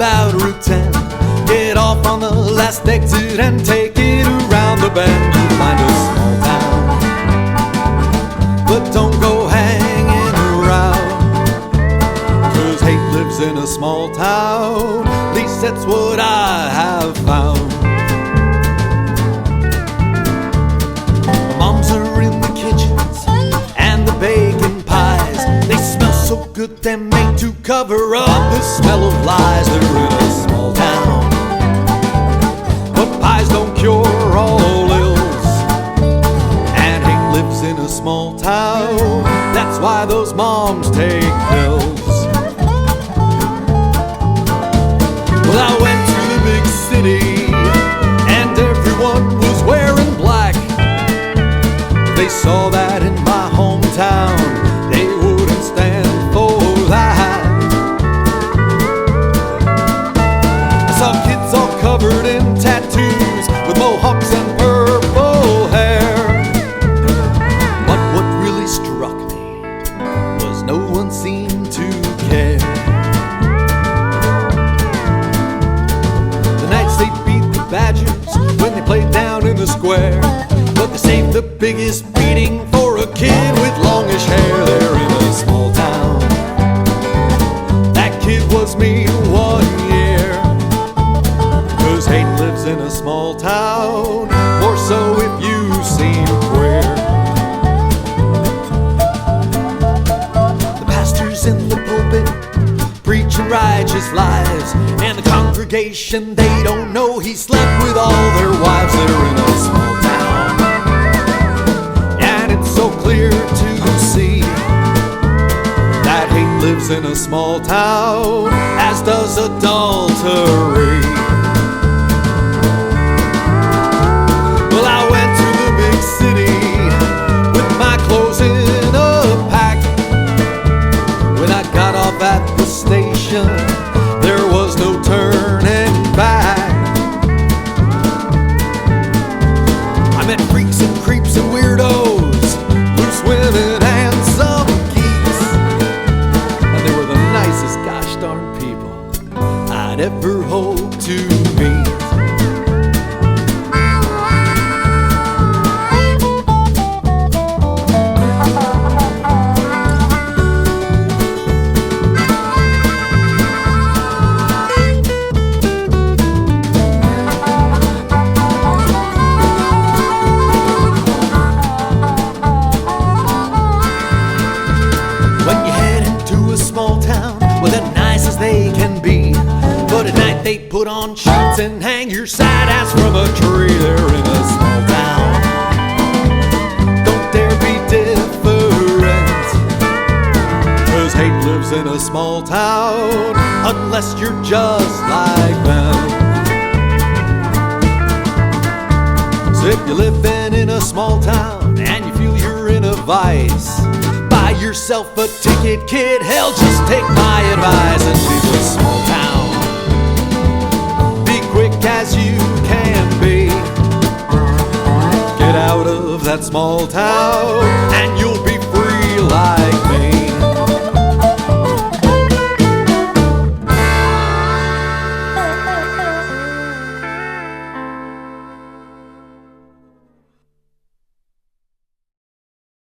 about Route 10. Get off on the last exit and take it around the bend. You'll find a small town, but don't go hanging around, 'cause hate lives in a small town. At least that's what I have found. The moms are in the kitchens and the bacon pies. They smell so good they're made to cover up the smell of lies. They're in a small town, but pies don't cure all ills, and hate lives in a small town. That's why those moms take pills. Well, I went to the big city and everyone was wearing black. They saw that in my hometown, they wouldn't stand for that. I saw kids all covered in tattoos with mohawks and purple hair. But what really struck me was no one seemed to care. The nights they beat the Badgers when they played down in the square, but they saved the biggest beating for a kid with longish hair. They're in a small town. That kid was me 1 year, 'cause hate lives in a small town, more so if you seem queer. The pastors in the pulpit preaching righteous lies, and the congregation, they don't know he slept with all their wives. They're in a small town, and it's so clear to see that hate lives in a small town, as does adultery. Well, I went to the big city with my clothes in a pack. When I got off at the station, there was no turning back. I met freaks and creeps and weirdos, loose women and some geeks, and they were the nicest gosh darn people I'd ever hope to meet. They can be, but at night they put on sheets and hang your sad ass from a tree. They're in a small town, don't dare be different, 'cause hate lives in a small town, unless you're just like them. So if you're living in a small town and you feel you're in a vice, buy yourself a ticket, kid. Hell, just take my advice and leave a small town. Be quick as you can be. Get out of that small town